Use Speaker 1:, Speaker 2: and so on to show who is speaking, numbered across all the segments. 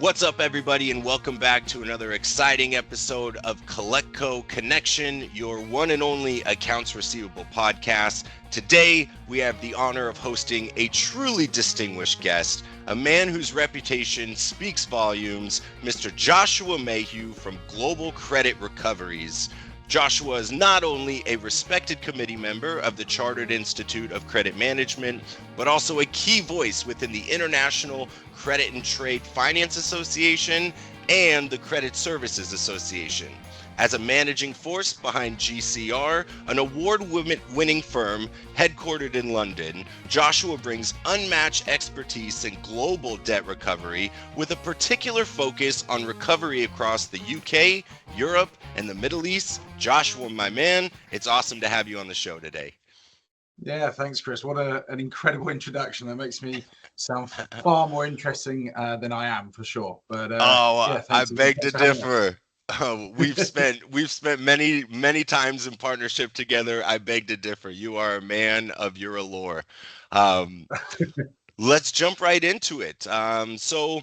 Speaker 1: What's up, everybody, and welcome back to another exciting episode of CollectCo Connection, your one and only accounts receivable podcast. Today, we have the honor of hosting a truly distinguished guest, a man whose reputation speaks volumes, Mr. Joshua Mayhew from Global Credit Recoveries. Joshua is not only a respected committee member of the Chartered Institute of Credit Management, but also a key voice within the International Credit and Trade Finance Association and the Credit Services Association. As a managing force behind GCR, an award-winning firm headquartered in London, Joshua brings unmatched expertise in global debt recovery with a particular focus on recovery across the UK, Europe, and the Middle East. Joshua, my man, it's awesome to have you on the show today.
Speaker 2: Yeah, thanks, Chris. What an incredible introduction. That makes me sound far more interesting than I am, for sure. But yeah,
Speaker 1: I
Speaker 2: thanks.
Speaker 1: beg to
Speaker 2: Thanks for having us.
Speaker 1: differ. We've spent many times in partnership together. I beg to differ. You are a man of your allure. Um, let's jump right into it. So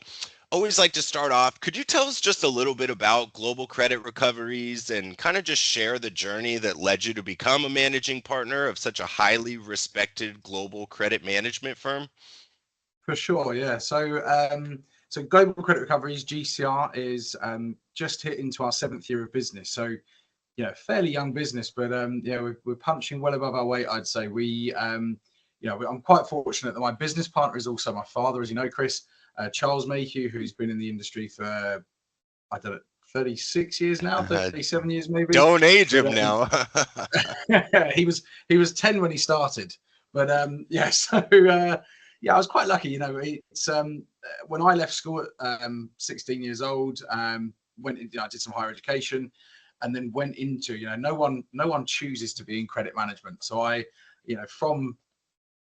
Speaker 1: always like to start off. Could you tell us just a little bit about Global Credit Recoveries and kind of just share the journey that led you to become a managing partner of such a highly respected global credit management firm?
Speaker 2: For sure, yeah. So Global Credit Recoveries, GCR, is just hit into our 7th year of business. So, fairly young business, but we're punching well above our weight, I'd say. I'm quite fortunate that my business partner is also my father, as you know, Chris, Charles Mayhew, who's been in the industry for, I don't know, 36 years now, 37 years maybe.
Speaker 1: Don't age him
Speaker 2: But,
Speaker 1: now.
Speaker 2: he was 10 when he started, but I was quite lucky. It's when I left school at 16 years old, I did some higher education, and then went into no one chooses to be in credit management. So from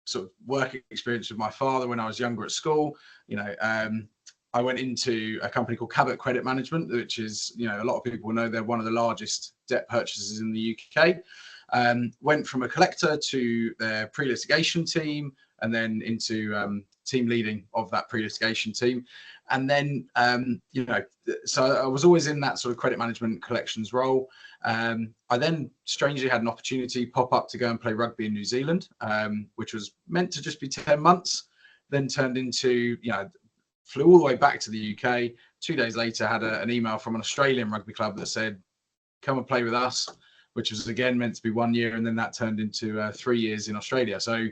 Speaker 2: sort of work experience with my father when I was younger at school, I went into a company called Cabot Credit Management, which is, a lot of people know they're one of the largest debt purchasers in the UK. Went from a collector to their pre-litigation team, and then into team leading of that pre-litigation team. And then, so I was always in that sort of credit management collections role. I then strangely had an opportunity pop up to go and play rugby in New Zealand, which was meant to just be 10 months, then turned into, flew all the way back to the UK. 2 days later, had an email from an Australian rugby club that said, come and play with us, which was again meant to be 1 year. And then that turned into 3 years in Australia. So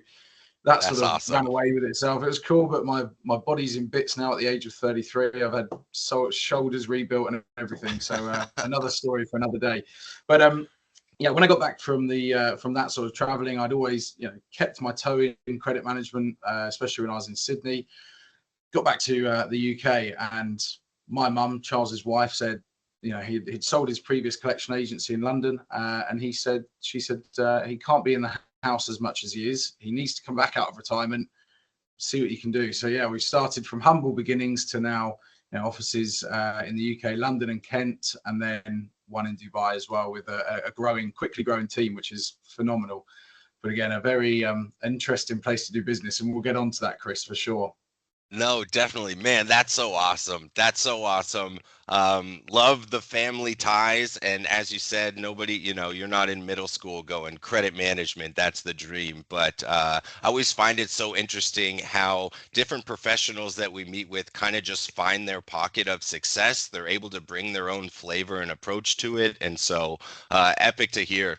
Speaker 2: that
Speaker 1: That's
Speaker 2: sort of
Speaker 1: awesome.
Speaker 2: ran away with itself. It was cool, but my body's in bits now at the age of 33. I've had shoulders rebuilt and everything. So another story for another day. But when I got back from that sort of traveling, I'd always kept my toe in credit management, especially when I was in Sydney. Got back to the UK, and my mum, Charles's wife, said, he'd sold his previous collection agency in London, and she said he can't be in the house as much as he is. He needs to come back out of retirement, see what he can do. So we started from humble beginnings to now, offices in the UK, London and Kent, and then one in Dubai as well, with a quickly growing team, which is phenomenal. But again, a very interesting place to do business, and we'll get on to that, Chris, for sure.
Speaker 1: No, definitely, man. That's so awesome. That's so awesome. Love the family ties. And as you said, nobody, you're not in middle school going credit management. That's the dream. But I always find it so interesting how different professionals that we meet with kind of just find their pocket of success. They're able to bring their own flavor and approach to it. And so epic to hear.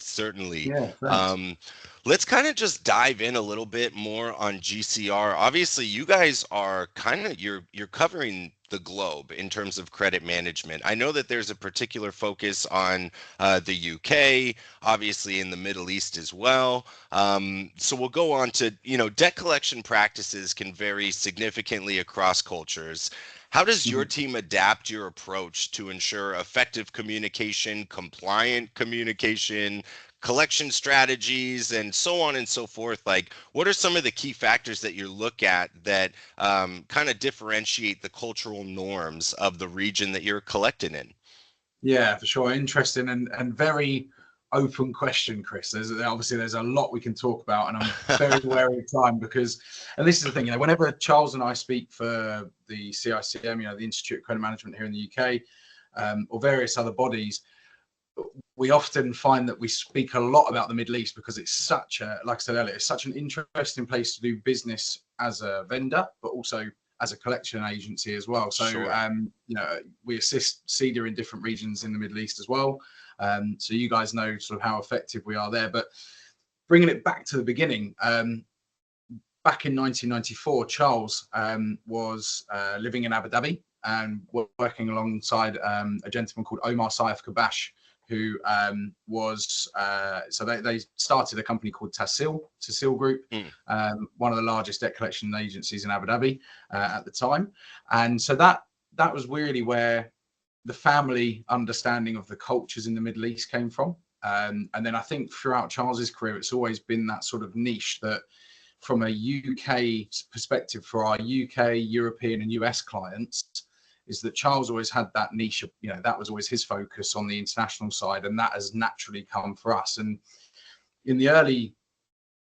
Speaker 1: Certainly.
Speaker 2: Yeah, thanks.
Speaker 1: Let's kind of just dive in a little bit more on GCR. Obviously, you guys are kind of you're covering the globe in terms of credit management. I know that there's a particular focus on the UK, obviously in the Middle East as well. So we'll go on to, debt collection practices can vary significantly across cultures. How does your team adapt your approach to ensure effective communication, compliant communication, collection strategies, and so on and so forth? Like, what are some of the key factors that you look at that kind of differentiate the cultural norms of the region that you're collecting in?
Speaker 2: Yeah, for sure. Interesting and very open question, Chris. There's a lot we can talk about, and I'm very wary of time because, and this is the thing, whenever Charles and I speak for the CICM, the Institute of Credit Management here in the UK, or various other bodies, we often find that we speak a lot about the Middle East because it's such a, like I said earlier, it's such an interesting place to do business as a vendor, but also as a collection agency as well. So,
Speaker 1: Sure.
Speaker 2: We assist CEDA in different regions in the Middle East as well. So you guys know sort of how effective we are there. But bringing it back to the beginning, back in 1994, Charles was living in Abu Dhabi and working alongside a gentleman called Omar Saif Kabash, who was, so they started a company called Tassil Group, one of the largest debt collection agencies in Abu Dhabi at the time. And so that was really where the family understanding of the cultures in the Middle East came from. And then I think throughout Charles's career, it's always been that sort of niche that from a UK perspective for our UK, European and US clients, is that Charles always had that niche, that was always his focus on the international side, and that has naturally come for us. And in the early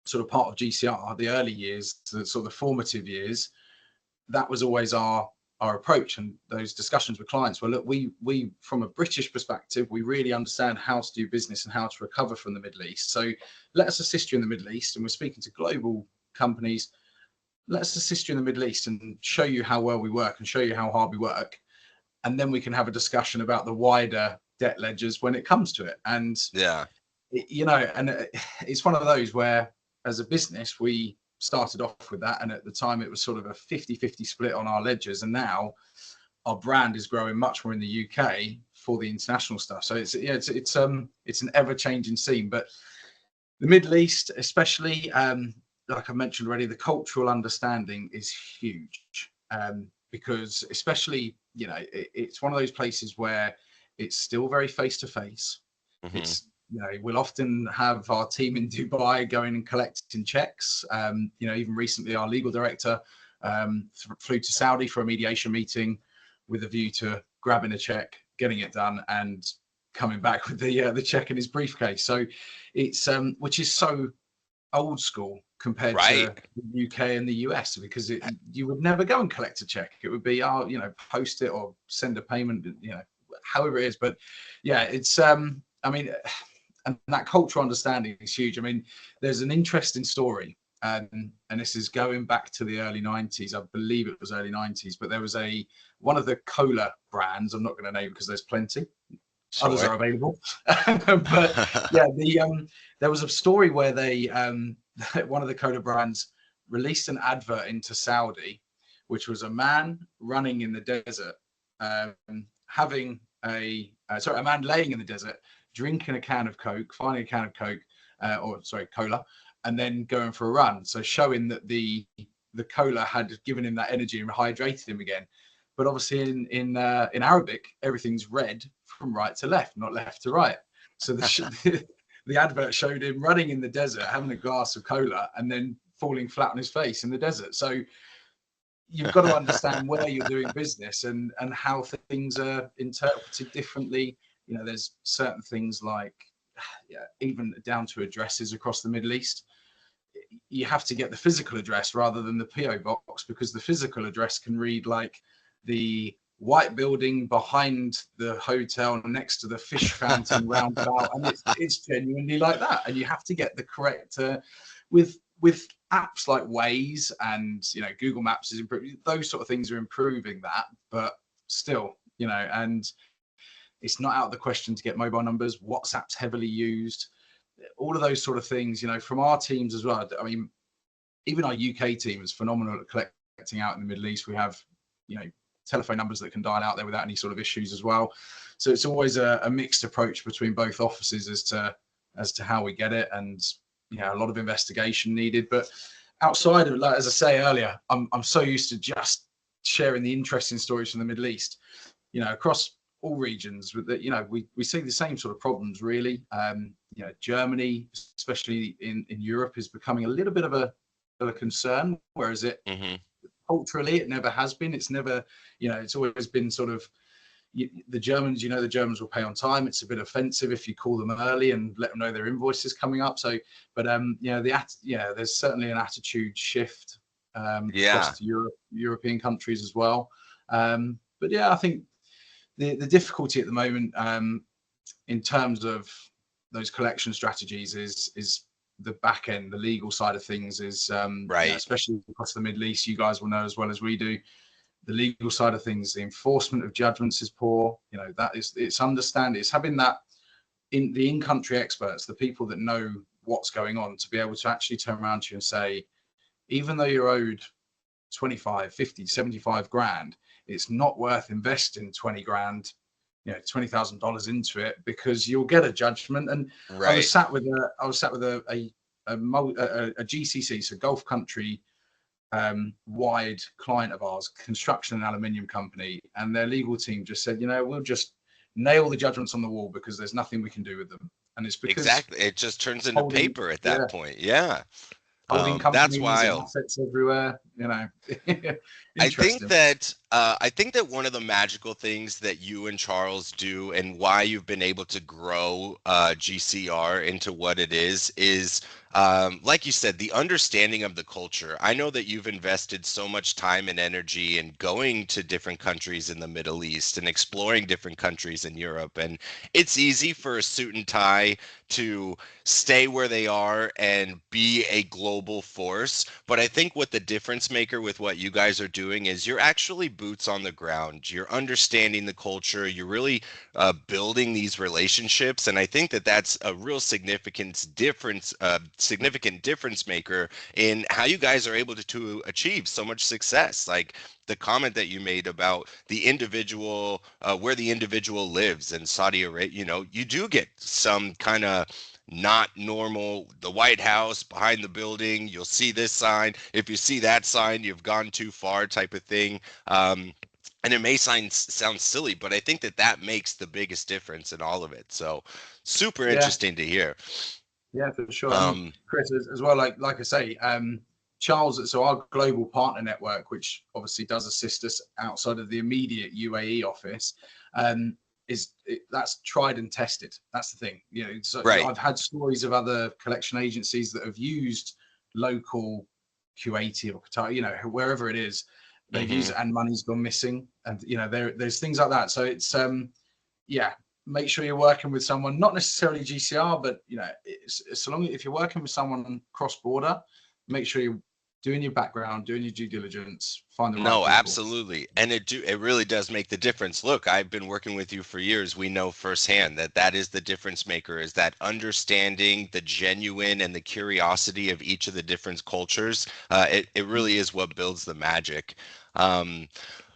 Speaker 2: sort of part of GCR, the early years, the sort of formative years, that was always our approach, and those discussions with clients were, look, we from a British perspective, we really understand how to do business and how to recover from the Middle East. So let us assist you in the Middle East, and we're speaking to global companies. Let's assist you in the Middle East and show you how well we work and show you how hard we work. And then we can have a discussion about the wider debt ledgers when it comes to it. And, it's one of those where as a business, we started off with that. And at the time it was sort of a 50-50 split on our ledgers. And now our brand is growing much more in the UK for the international stuff. So it's an ever changing scene, but the Middle East, especially, like I mentioned already, the cultural understanding is huge, because especially, it's one of those places where it's still very face-to-face. It's, we'll often have our team in Dubai going and collecting checks. Even recently, our legal director flew to Saudi for a mediation meeting with a view to grabbing a check, getting it done, and coming back with the check in his briefcase. So it's which is so old school compared to the UK and the US, because you would never go and collect a check. It would be, post it or send a payment, however it is. But yeah, it's, and that cultural understanding is huge. I mean, there's an interesting story, and this is going back to the early 90s. I believe it was early 90s, but there was one of the cola brands, I'm not going to name because there's plenty. Sure. Others are available. But yeah, there was a story where they, one of the cola brands released an advert into Saudi, which was a man running in the desert, having a man laying in the desert, drinking a can of Coke, finding a can of Coke, cola, and then going for a run. So showing that the cola had given him that energy and hydrated him again. But obviously in Arabic, everything's red from right to left, not left to right. So the advert showed him running in the desert, having a glass of cola, and then falling flat on his face in the desert. So you've got to understand where you're doing business and how things are interpreted differently. There's certain things like, even down to addresses across the Middle East. You have to get the physical address rather than the PO box, because the physical address can read like the white building behind the hotel next to the fish fountain roundabout, and it's genuinely like that. And you have to get the correct with apps like Waze and Google Maps is improving. Those sort of things are improving that, but still, and it's not out of the question to get mobile numbers. WhatsApp's heavily used. All of those sort of things, from our teams as well. I mean, even our UK team is phenomenal at collecting out in the Middle East. We have, telephone numbers that can dial out there without any sort of issues as well. So it's always a mixed approach between both offices as to how we get it, and a lot of investigation needed. But outside of it, like, as I say earlier, I'm so used to just sharing the interesting stories from the Middle East, across all regions. That we see the same sort of problems really. Germany, especially in Europe, is becoming a little bit of a concern, whereas culturally it never has been. It's never, it's always been sort of, the Germans, the Germans will pay on time. It's a bit offensive if you call them early and let them know their invoice is coming up. So, but there's certainly an attitude shift
Speaker 1: Yeah.
Speaker 2: across European countries as well. But yeah, I think the difficulty at the moment in terms of those collection strategies is the back end, the legal side of things is,
Speaker 1: Right.
Speaker 2: especially across the Middle East. You guys will know as well as we do. The legal side of things, the enforcement of judgments is poor. It's understanding. It's having that in the in-country experts, the people that know what's going on, to be able to actually turn around to you and say, even though you're owed 25, 50, 75 grand, it's not worth investing 20 grand, $20,000 into it, because you'll get a judgment. And
Speaker 1: Right.
Speaker 2: I was sat with a GCC, so Gulf country wide client of ours, construction and aluminium company, and their legal team just said, we'll just nail the judgments on the wall because there's nothing we can do with them. And it's because
Speaker 1: Exactly. It just turns into paper at that point. Yeah.
Speaker 2: Holding
Speaker 1: That's
Speaker 2: companies and
Speaker 1: wild.
Speaker 2: assets everywhere,
Speaker 1: I think
Speaker 2: interesting.
Speaker 1: that one of the magical things that you and Charles do, and why you've been able to grow GCR into what it is like you said, the understanding of the culture. I know that you've invested so much time and energy in going to different countries in the Middle East and exploring different countries in Europe, and it's easy for a suit and tie to stay where they are and be a global force. But I think what the difference maker with what you guys are doing is you're actually boots on the ground. You're understanding the culture. You're really building these relationships. And I think that that's a real significant difference maker in how you guys are able to achieve so much success. Like the comment that you made about the individual, where the individual lives in Saudi Arabia, you do get some kind of not normal, the White House behind the building, you'll see this sign. If you see that sign, you've gone too far type of thing. And it may sound silly, but I think that makes the biggest difference in all of it. So super
Speaker 2: Yeah,
Speaker 1: interesting to hear.
Speaker 2: yeah, for sure. And Chris, as well, like I say, Charles, so our global partner network, which obviously does assist us outside of the immediate UAE office, that's tried and tested. That's the thing. So
Speaker 1: Right.
Speaker 2: I've had stories of other collection agencies that have used local Kuwaiti or Qatar, wherever it is, they've used it and money's gone missing. And there's things like that. So it's make sure you're working with someone, not necessarily GCR, but if you're working with someone cross border, make sure you're doing your background, doing your due diligence, find the right people.
Speaker 1: Absolutely. And it really does make the difference. Look, I've been working with you for years. We know firsthand that is the difference maker, is that understanding the genuine and the curiosity of each of the different cultures. It really is what builds the magic.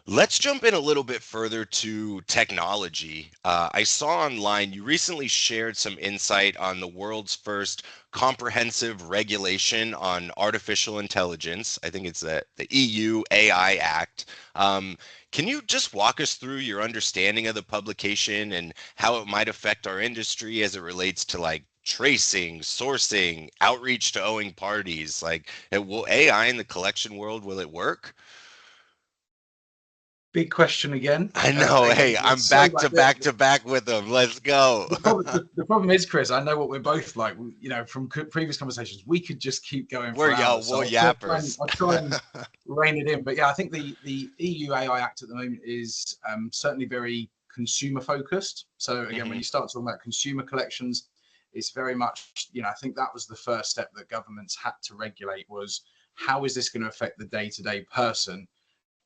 Speaker 1: Let's jump in a little bit further to technology. I saw online you recently shared some insight on the world's first comprehensive regulation on artificial intelligence. I think it's the EU AI Act. Can you just walk us through your understanding of the publication and how it might affect our industry as it relates to like tracing, sourcing, outreach to owing parties? Like, will AI in the collection world, will it work?
Speaker 2: Big question again.
Speaker 1: I know. Hey, I'm back to back with them. Let's go.
Speaker 2: The problem is, Chris, I know what we're both like. From previous conversations, we could just keep going for hours.
Speaker 1: We're yappers.
Speaker 2: I'll try and rein it in. But yeah, I think the EU AI Act at the moment is certainly very consumer focused. So again, when you start talking about consumer collections, it's very much, I think that was the first step that governments had to regulate, was how is this going to affect the day-to-day person?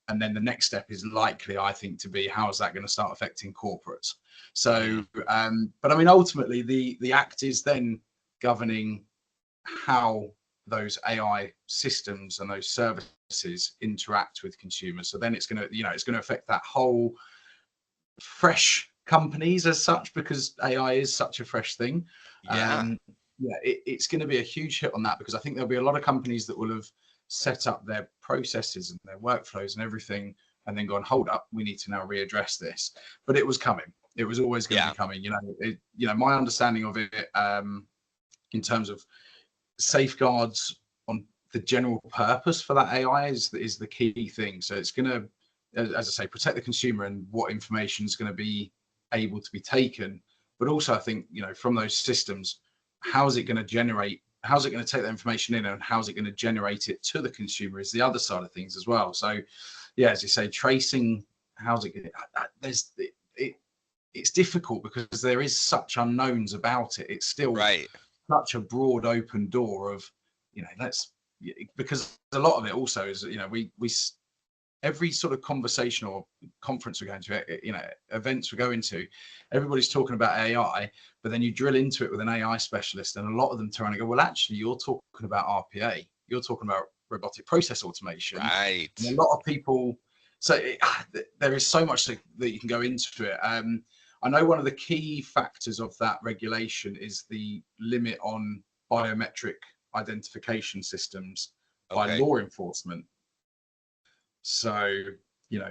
Speaker 2: And then the next step is likely, I think, to be how is that going to start affecting corporates? So, but I mean, ultimately, the Act is then governing how those AI systems and those services interact with consumers. So then it's going to affect that whole fresh companies as such, because AI is such a fresh thing. It's going to be a huge hit on that, because I think there'll be a lot of companies that will have set up their processes and their workflows and everything, and then gone, hold up, we need to now readdress this. But it was coming. It was always going to be coming. My understanding of it, in terms of safeguards on the general purpose for that AI is the key thing. So it's going to as I say, protect the consumer and what information is going to be able to be taken. But also, I think, from those systems, how's it going to take that information in, and how's it going to generate it to the consumer is the other side of things as well. So, yeah, as you say, tracing, it's difficult because there is such unknowns about it. It's still such a broad open door of, because a lot of it also is, we every sort of conversation or conference we're going to, events we're going to, everybody's talking about AI, but then you drill into it with an AI specialist, and a lot of them turn and go, well, actually, you're talking about RPA, you're talking about robotic process automation.
Speaker 1: Right.
Speaker 2: And a lot of people, so there is so much that you can go into it. I know one of the key factors of that regulation is the limit on biometric identification systems by law enforcement. So,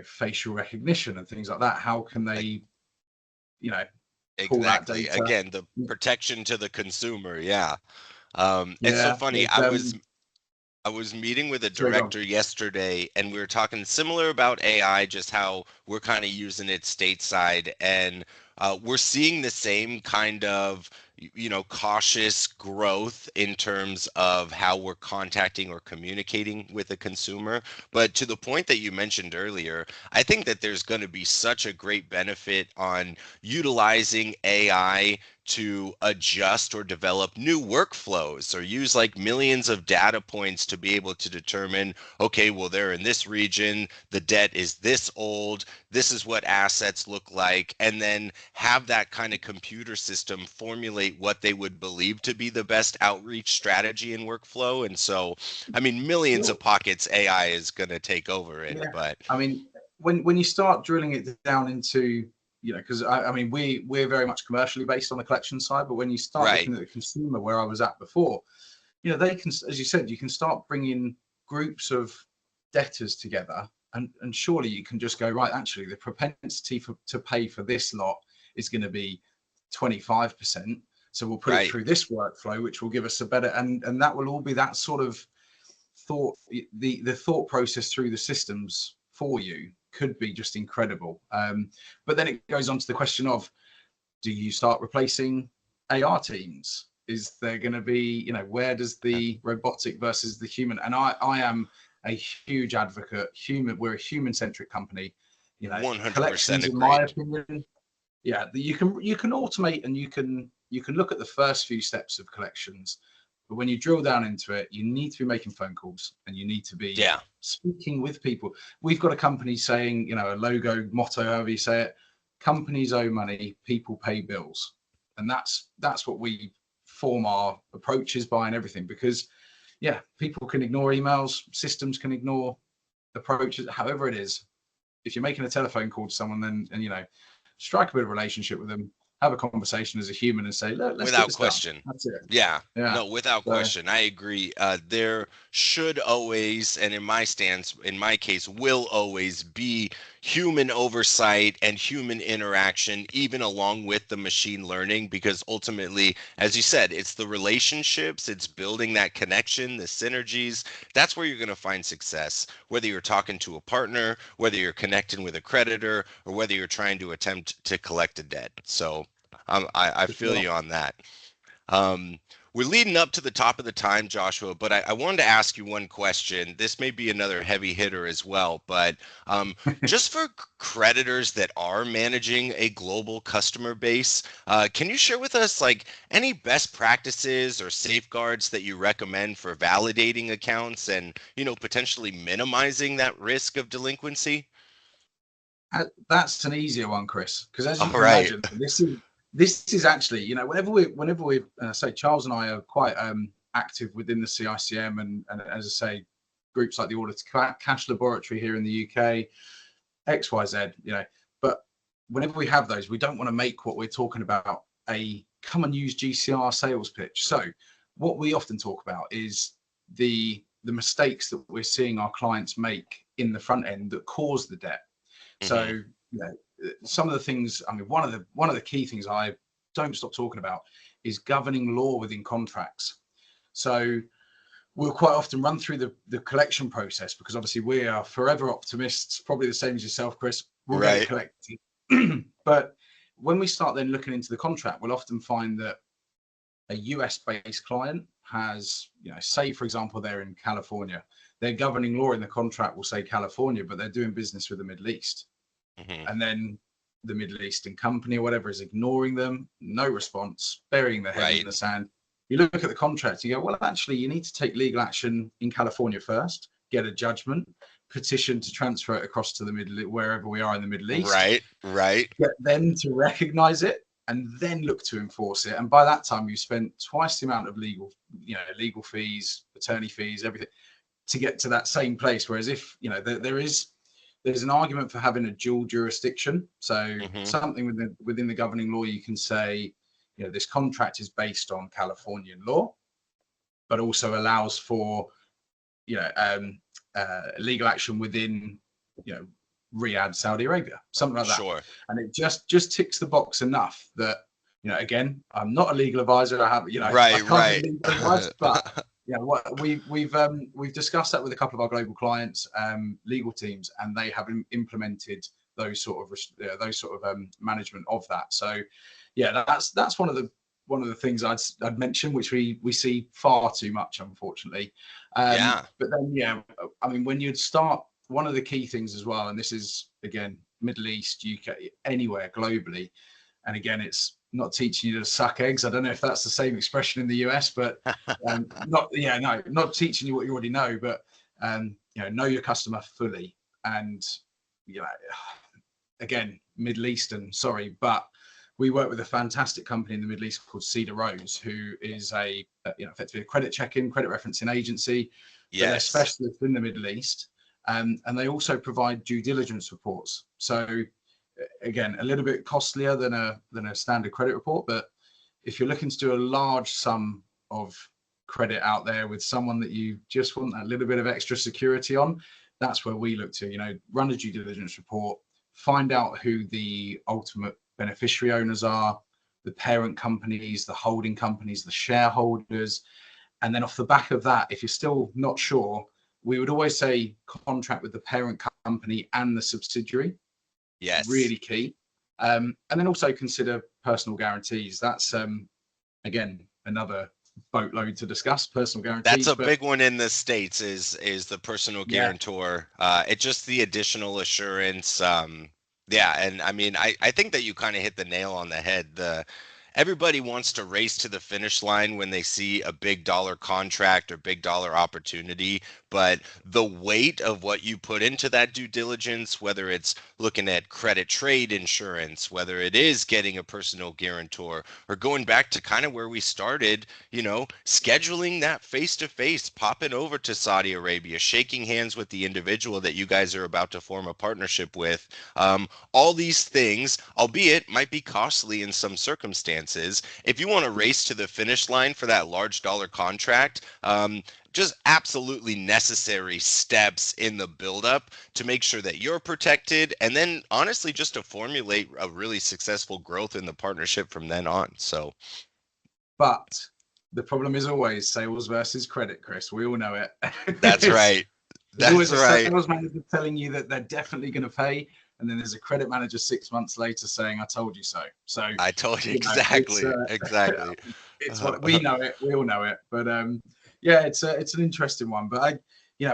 Speaker 2: facial recognition and things like that. How can they, pull that data?
Speaker 1: Again, the protection to the consumer. Yeah. It's so funny. I was meeting with a director yesterday, and we were talking similar about AI, just how we're kind of using it stateside, and we're seeing the same kind of cautious growth in terms of how we're contacting or communicating with a consumer. But to the point that you mentioned earlier, I think that there's going to be such a great benefit on utilizing AI to adjust or develop new workflows, or use like millions of data points to be able to determine, okay, well, they're in this region, the debt is this old, this is what assets look like, and then have that kind of computer system formulate what they would believe to be the best outreach strategy and workflow. And so, I mean, millions of pockets AI is going to take over it. But
Speaker 2: I mean, when you start drilling it down into, because we're very much commercially based on the collection side, but when you start looking at the consumer, where I was at before, they can, as you said, you can start bringing groups of debtors together, and surely you can just go, right, actually, the propensity to pay for this lot is going to be 25%. So we'll put it through this workflow, which will give us a better, and that will all be that sort of thought, the thought process through the systems for you could be just incredible. But then it goes on to the question of, do you start replacing AR teams? Is there going to be, where does the robotic versus the human? And I am a huge advocate. We're a human-centric company.
Speaker 1: 100%
Speaker 2: collections, in my opinion, you can automate, and you can look at the first few steps of collections. But when you drill down into it, you need to be making phone calls, and you need to be speaking with people. We've got a company saying, a logo, motto, however you say it, companies owe money, people pay bills. And that's what we form our approaches by, and everything, because people can ignore emails, systems can ignore approaches, however it is. If you're making a telephone call to someone, then, and strike a bit of a relationship with them, have a conversation as a human, and say, let's
Speaker 1: without question.
Speaker 2: That's it.
Speaker 1: No, without question, I agree. There should always, and in my case, will always be human oversight and human interaction, even along with the machine learning, because ultimately, as you said, it's the relationships, it's building that connection, the synergies. That's where you're going to find success, whether you're talking to a partner, whether you're connecting with a creditor, or whether you're trying to attempt to collect a debt. So I feel you on that. We're leading up to the top of the time, Joshua, but I wanted to ask you one question. This may be another heavy hitter as well, but just for creditors that are managing a global customer base, can you share with us like any best practices or safeguards that you recommend for validating accounts and, potentially minimizing that risk of delinquency?
Speaker 2: That's an easier one, Chris, because as you can imagine, this is actually, whenever we say Charles and I are quite active within the CICM, and as I say, groups like the Audit Cash Laboratory here in the UK, XYZ, but whenever we have those, we don't want to make what we're talking about a come and use GCR sales pitch. So what we often talk about is the mistakes that we're seeing our clients make in the front end that cause the debt. So, some of the things, one of the key things I don't stop talking about is governing law within contracts. So we'll quite often run through the collection process, because obviously we are forever optimists, probably the same as yourself, Chris. We'll get it collected. But when we start then looking into the contract, we'll often find that a US based client has, say, for example, they're in California. Their governing law in the contract will say California, but they're doing business with the Middle East. Mm-hmm. And then the Middle Eastern company or whatever is ignoring them, no response, burying their head in the sand. You look at the contract, you go, well, actually, you need to take legal action in California first, get a judgment, petition to transfer it across to the wherever we are in the Middle East.
Speaker 1: Right.
Speaker 2: Get them to recognize it and then look to enforce it. And by that time, you've spent twice the amount of legal fees, attorney fees, everything to get to that same place. Whereas if, there's an argument for having a dual jurisdiction. So something within the governing law, you can say, this contract is based on Californian law, but also allows for, legal action within, Riyadh, Saudi Arabia, something like that. Sure. And it just ticks the box enough that, again, I'm not a legal advisor. I have, I can't be legal advice, but we've discussed that with a couple of our global clients, legal teams, and they have implemented those sort of management of that. So, that's one of the things I'd mention, which we see far too much, unfortunately. But then, I mean, when you'd start, one of the key things as well, and this is again Middle East, UK, anywhere globally, and again, it's not teaching you to suck eggs. I don't know if that's the same expression in the US, but not teaching you what you already know, but know your customer fully. And again, Middle Eastern, sorry, but we work with a fantastic company in the Middle East called Cedar Rose, who is effectively a credit check-in, credit referencing agency. Yes. They're specialists in the Middle East, and they also provide due diligence reports. So again, a little bit costlier than a standard credit report, but if you're looking to do a large sum of credit out there with someone that you just want that little bit of extra security on, that's where we look to, run a due diligence report, find out who the ultimate beneficiary owners are, the parent companies, the holding companies, the shareholders. And then off the back of that, if you're still not sure, we would always say contract with the parent company and the subsidiary.
Speaker 1: Yes.
Speaker 2: Really key. And then also consider personal guarantees. That's, again, another boatload to discuss, personal guarantees.
Speaker 1: That's a big one in the States is the personal guarantor. It's just the additional assurance. And I mean, I think that you kind of hit the nail on the head. Everybody wants to race to the finish line when they see a big dollar contract or big dollar opportunity, but the weight of what you put into that due diligence, whether it's looking at credit trade insurance, whether it is getting a personal guarantor, or going back to kind of where we started, scheduling that face-to-face, popping over to Saudi Arabia, shaking hands with the individual that you guys are about to form a partnership with. All these things, albeit might be costly in some circumstances. If you want to race to the finish line for that large dollar contract, just absolutely necessary steps in the buildup to make sure that you're protected, and then honestly just to formulate a really successful growth in the partnership from then on. So,
Speaker 2: but the problem is always sales versus credit, Chris. We all know it.
Speaker 1: That's right. That's
Speaker 2: always
Speaker 1: right.
Speaker 2: A sales manager telling you that they're definitely going to pay, and then there's a credit manager 6 months later saying, "I told you so." So
Speaker 1: I told you exactly. Exactly.
Speaker 2: It's what we know it. We all know it. But it's an interesting one. But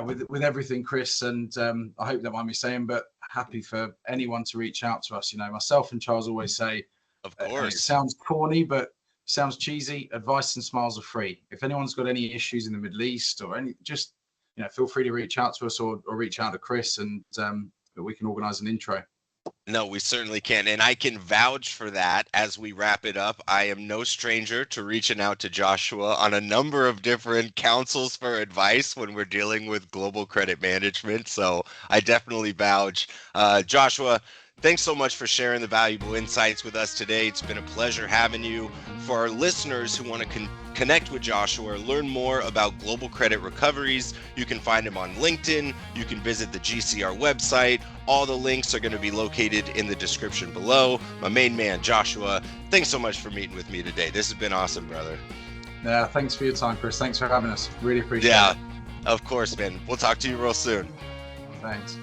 Speaker 2: with everything, Chris, and I hope you don't mind me saying, but happy for anyone to reach out to us. Myself and Charles always say,
Speaker 1: of course,
Speaker 2: it sounds corny, but sounds cheesy. Advice and smiles are free. If anyone's got any issues in the Middle East or just feel free to reach out to us or reach out to Chris, and we can organize an intro.
Speaker 1: No, we certainly can. And I can vouch for that as we wrap it up. I am no stranger to reaching out to Joshua on a number of different counsels for advice when we're dealing with global credit management. So I definitely vouch. Joshua, thanks so much for sharing the valuable insights with us today. It's been a pleasure having you. For our listeners who want to connect with Joshua or learn more about Global Credit Recoveries, you can find him on LinkedIn. You can visit the GCR website. All the links are going to be located in the description below. My main man, Joshua, thanks so much for meeting with me today. This has been awesome, brother.
Speaker 2: Yeah, thanks for your time, Chris. Thanks for having us. Really appreciate it.
Speaker 1: Yeah, of course, man. We'll talk to you real soon.
Speaker 2: Thanks.